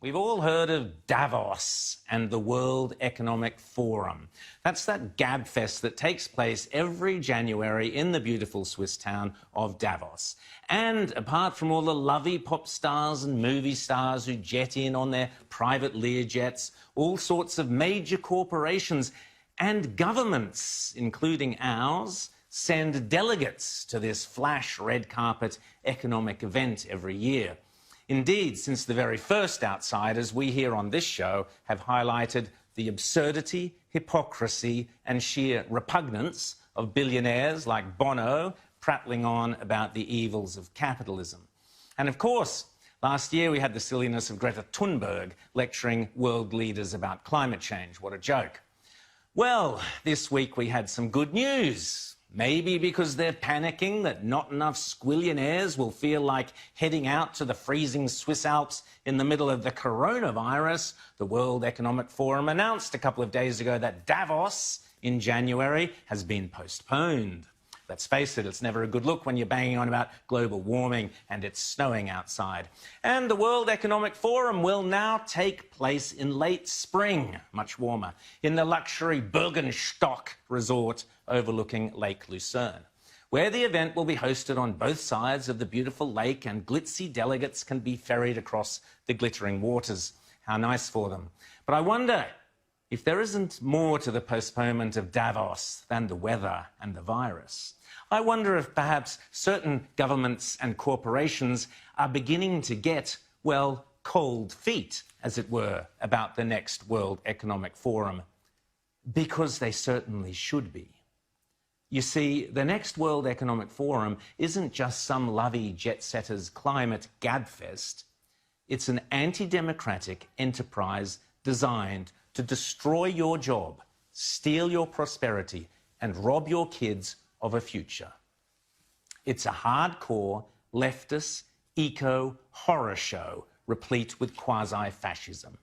We've all heard of Davos and the World Economic Forum. That's that gabfest that takes place every January in the beautiful Swiss town of Davos. And apart from all the lovely pop stars and movie stars who jet in on their private Learjets, all sorts of major corporations and governments, including ours, send delegates to this flash red carpet economic event every year. Indeed, since the very first outsiders, we here on this show have highlighted the absurdity, hypocrisy and sheer repugnance of billionaires like Bono prattling on about the evils of capitalism. And of course, last year we had the silliness of Greta Thunberg lecturing world leaders about climate change. What a joke. Well, this week we had some good news. Maybe because they're panicking that not enough squillionaires will feel like heading out to the freezing Swiss Alps in the middle of the coronavirus, the World Economic Forum announced a couple of days ago that Davos in January has been postponed. Let's face it, it's never a good look when you're banging on about global warming and it's snowing outside. And the World Economic Forum will now take place in late spring, much warmer, in the luxury Bergenstock resort overlooking Lake Lucerne, where the event will be hosted on both sides of the beautiful lake and glitzy delegates can be ferried across the glittering waters. How nice for them. But I wonder if there isn't more to the postponement of Davos than the weather and the virus. I wonder if perhaps certain governments and corporations are beginning to get, well, cold feet, as it were, about the next World Economic Forum, because they certainly should be. You see, the next World Economic Forum isn't just some lovey jet-setters climate gabfest. It's an anti-democratic enterprise designed to destroy your job, steal your prosperity, and rob your kids of a future. It's a hardcore, leftist, eco-horror show replete with quasi-fascism.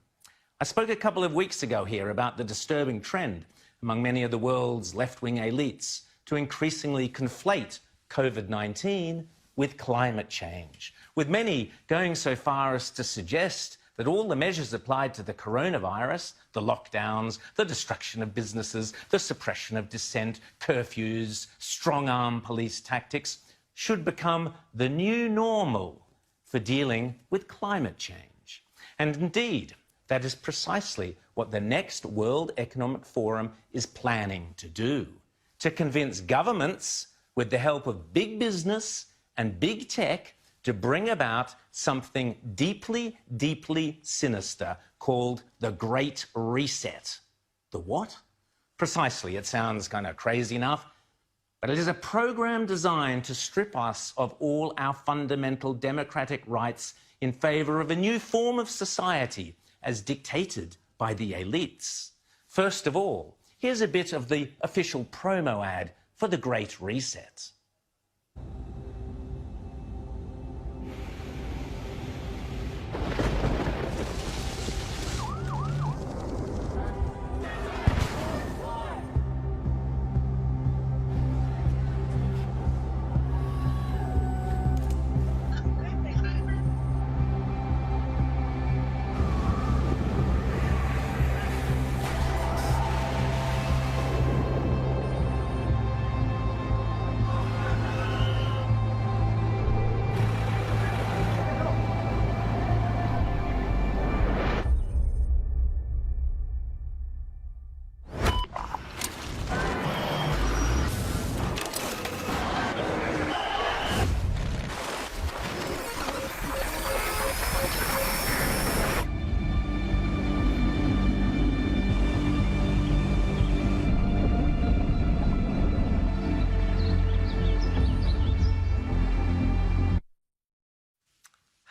I spoke a couple of weeks ago here about the disturbing trend among many of the world's left-wing elites to increasingly conflate COVID-19 with climate change, with many going so far as to suggest that all the measures applied to the coronavirus, the lockdowns, the destruction of businesses, the suppression of dissent, curfews, strong-arm police tactics, should become the new normal for dealing with climate change. And indeed, that is precisely what the next World Economic Forum is planning to do, to convince governments, with the help of big business and big tech, to bring about something deeply, deeply sinister called the Great Reset. The what? Precisely, it sounds kind of crazy enough, but it is a program designed to strip us of all our fundamental democratic rights in favour of a new form of society as dictated by the elites. First of all, here's a bit of the official promo ad for the Great Reset.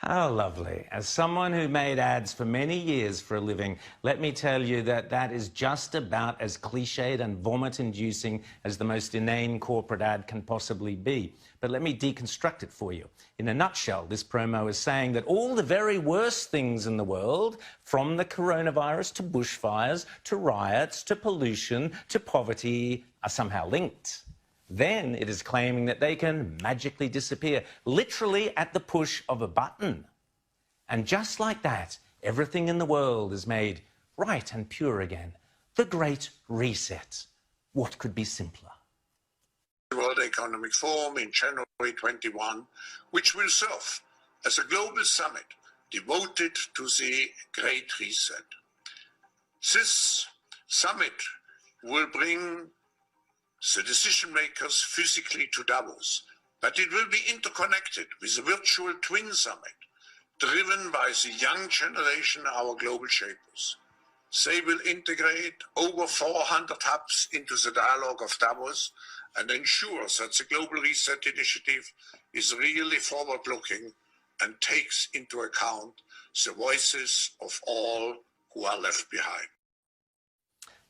How lovely. As someone who made ads for many years for a living, let me tell you that that is just about as cliched and vomit-inducing as the most inane corporate ad can possibly be. But let me deconstruct it for you. In a nutshell, this promo is saying that all the very worst things in the world, from the coronavirus to bushfires, to riots, to pollution, to poverty, are somehow linked. Then it is claiming that they can magically disappear, literally at the push of a button. And just like that, everything in the world is made right and pure again. The Great Reset. What could be simpler? The World Economic Forum in January 21, which will serve as a global summit devoted to the Great Reset. This summit will bring the decision makers physically to Davos, but it will be interconnected with a virtual twin summit driven by the young generation, our global shapers. They will integrate over 400 hubs into the dialogue of Davos and ensure that the Global Reset Initiative is really forward-looking and takes into account the voices of all who are left behind.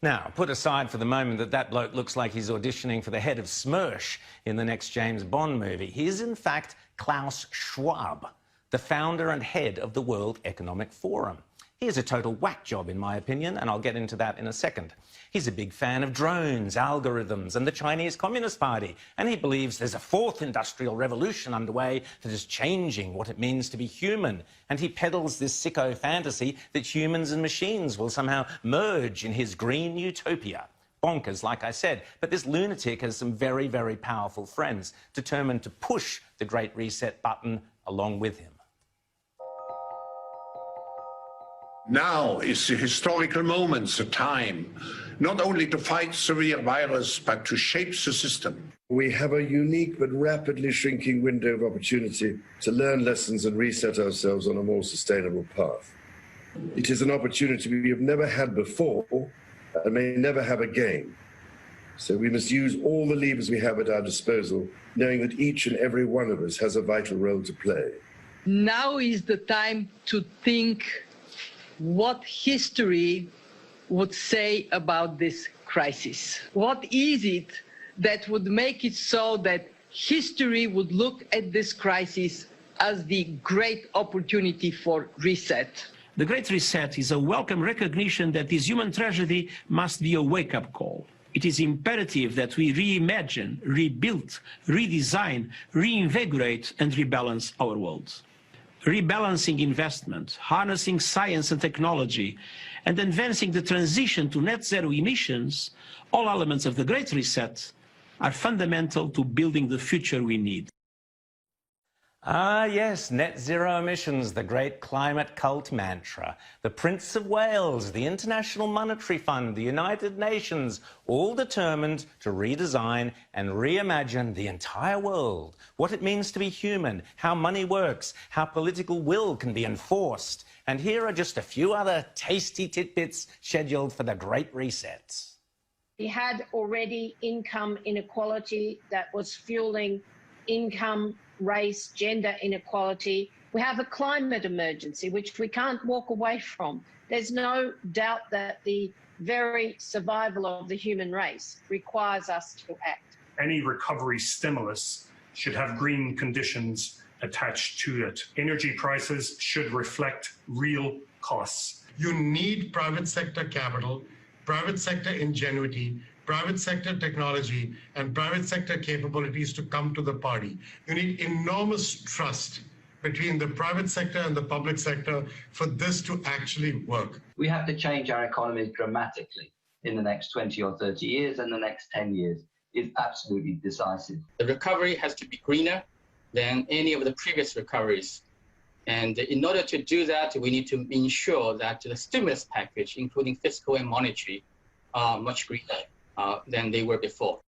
Now, put aside for the moment that that bloke looks like he's auditioning for the head of Smersh in the next James Bond movie. He is, in fact, Klaus Schwab, the founder and head of the World Economic Forum. He is a total whack job, in my opinion, and I'll get into that in a second. He's a big fan of drones, algorithms, and the Chinese Communist Party, and he believes there's a fourth industrial revolution underway that is changing what it means to be human. And he peddles this sicko fantasy that humans and machines will somehow merge in his green utopia. Bonkers, like I said, but this lunatic has some very, very powerful friends determined to push the Great Reset button along with him. Now is the historical moment, the time, not only to fight severe virus, but to shape the system. We have a unique but rapidly shrinking window of opportunity to learn lessons and reset ourselves on a more sustainable path. It is an opportunity we have never had before and may never have again. So we must use all the levers we have at our disposal, knowing that each and every one of us has a vital role to play. Now is the time to think what history would say about this crisis. What is it that would make it so that history would look at this crisis as the great opportunity for reset? The Great Reset is a welcome recognition that this human tragedy must be a wake-up call. It is imperative that we reimagine, rebuild, redesign, reinvigorate and rebalance our world. Rebalancing investment, harnessing science and technology, and advancing the transition to net zero emissions, all elements of the Great Reset, are fundamental to building the future we need. Ah, yes, net zero emissions, the great climate cult mantra. The Prince of Wales, the International Monetary Fund, the United Nations, all determined to redesign and reimagine the entire world. What it means to be human, how money works, how political will can be enforced. And here are just a few other tasty tidbits scheduled for the Great Reset. We had already income inequality that was fueling income, race, gender inequality. We have a climate emergency, which we can't walk away from. There's no doubt that the very survival of the human race requires us to act. Any recovery stimulus should have green conditions attached to it. Energy prices should reflect real costs. You need private sector capital, private sector ingenuity, private sector technology, and private sector capabilities to come to the party. You need enormous trust between the private sector and the public sector for this to actually work. We have to change our economies dramatically in the next 20 or 30 years, and the next 10 years is absolutely decisive. The recovery has to be greener than any of the previous recoveries. And in order to do that, we need to ensure that the stimulus package, including fiscal and monetary, are much greener than they were before.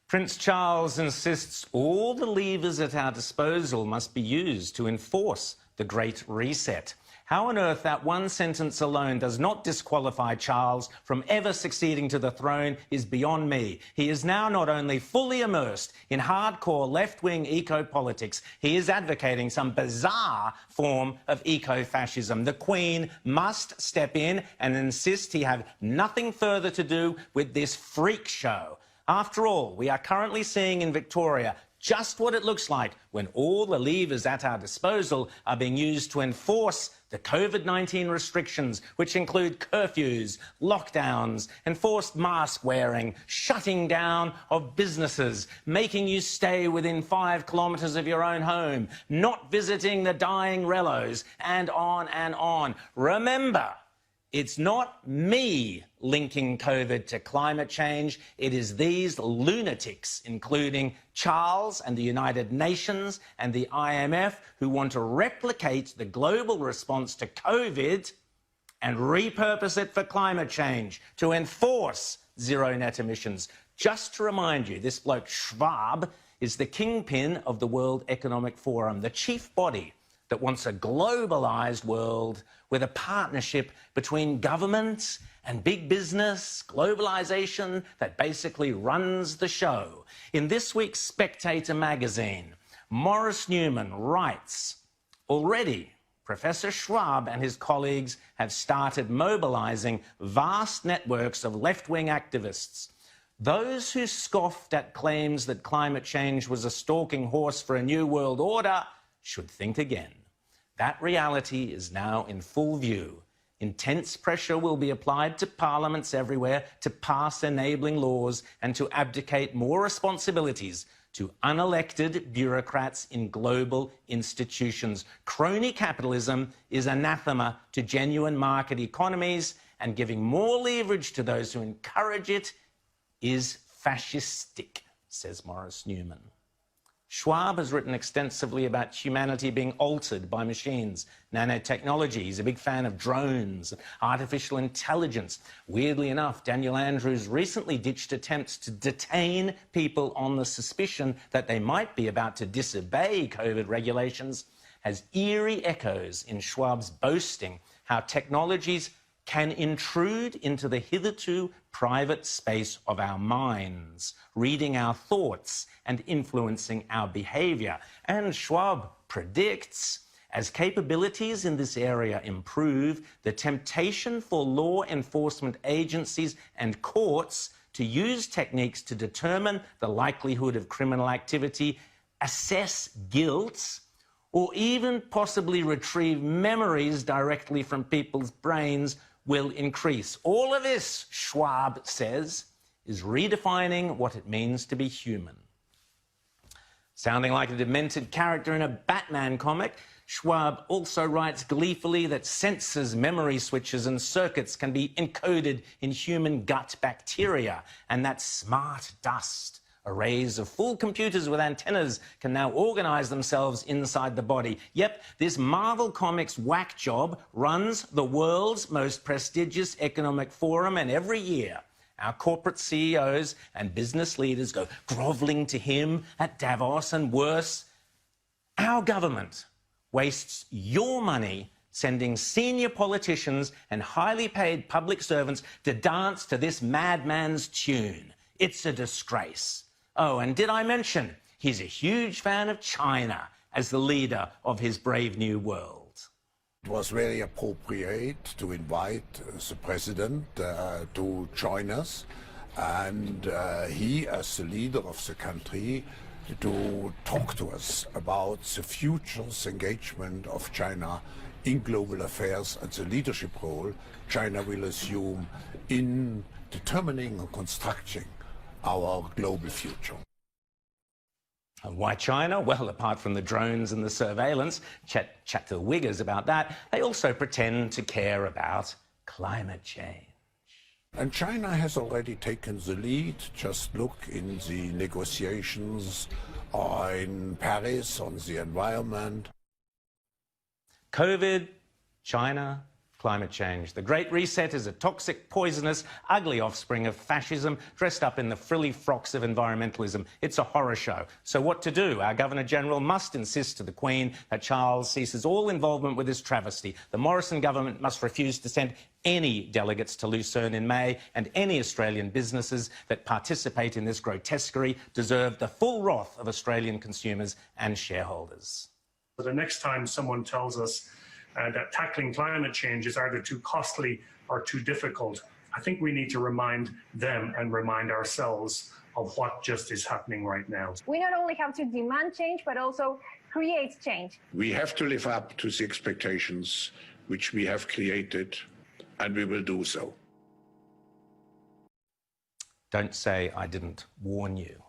Prince Charles insists all the levers at our disposal must be used to enforce the Great Reset. How on earth that one sentence alone does not disqualify Charles from ever succeeding to the throne is beyond me. He is now not only fully immersed in hardcore left-wing eco-politics, he is advocating some bizarre form of eco-fascism. The Queen must step in and insist he have nothing further to do with this freak show. After all, we are currently seeing in Victoria just what it looks like when all the levers at our disposal are being used to enforce the COVID-19 restrictions, which include curfews, lockdowns, enforced mask wearing, shutting down of businesses, making you stay within 5 kilometres of your own home, not visiting the dying rellos, and on and on. Remember, it's not me linking COVID to climate change. It is these lunatics, including Charles and the United Nations and the IMF, who want to replicate the global response to COVID and repurpose it for climate change, to enforce zero net emissions. Just to remind you, this bloke Schwab is the kingpin of the World Economic Forum, the chief body that wants a globalised world with a partnership between governments and big business, globalisation that basically runs the show. In this week's Spectator magazine, Maurice Newman writes, already Professor Schwab and his colleagues have started mobilising vast networks of left-wing activists. Those who scoffed at claims that climate change was a stalking horse for a new world order should think again. That reality is now in full view. Intense pressure will be applied to parliaments everywhere to pass enabling laws and to abdicate more responsibilities to unelected bureaucrats in global institutions. Crony capitalism is anathema to genuine market economies, and giving more leverage to those who encourage it is fascistic, says Maurice Newman. Schwab has written extensively about humanity being altered by machines, nanotechnology. He's a big fan of drones, artificial intelligence. Weirdly enough, Daniel Andrews recently ditched attempts to detain people on the suspicion that they might be about to disobey COVID regulations, has eerie echoes in Schwab's boasting how technologies can intrude into the hitherto private space of our minds, reading our thoughts and influencing our behaviour. And Schwab predicts, as capabilities in this area improve, the temptation for law enforcement agencies and courts to use techniques to determine the likelihood of criminal activity, assess guilt, or even possibly retrieve memories directly from people's brains will increase. All of this, Schwab says, is redefining what it means to be human. Sounding like a demented character in a Batman comic, Schwab also writes gleefully that sensors, memory switches and circuits can be encoded in human gut bacteria, and that smart dust, arrays of full computers with antennas, can now organise themselves inside the body. Yep, this Marvel Comics whack job runs the world's most prestigious economic forum, and every year our corporate CEOs and business leaders go grovelling to him at Davos, and worse, our government wastes your money sending senior politicians and highly paid public servants to dance to this madman's tune. It's a disgrace. Oh, and did I mention he's a huge fan of China as the leader of his brave new world? It was very appropriate to invite the president to join us, and he, as the leader of the country, to talk to us about the future's engagement of China in global affairs and the leadership role China will assume in determining and constructing our global future. And why China? Well, apart from the drones and the surveillance, chat to the Uyghurs about that, they also pretend to care about climate change. And China has already taken the lead. Just look in the negotiations in Paris on the environment. COVID, China, climate change. The Great Reset is a toxic, poisonous, ugly offspring of fascism dressed up in the frilly frocks of environmentalism. It's a horror show. So what to do? Our Governor-General must insist to the Queen that Charles ceases all involvement with this travesty. The Morrison government must refuse to send any delegates to Lucerne in May, and any Australian businesses that participate in this grotesquerie deserve the full wrath of Australian consumers and shareholders. The next time someone tells us that tackling climate change is either too costly or too difficult, I think we need to remind them and remind ourselves of what just is happening right now. We not only have to demand change, but also create change. We have to live up to the expectations which we have created, and we will do so. Don't say I didn't warn you.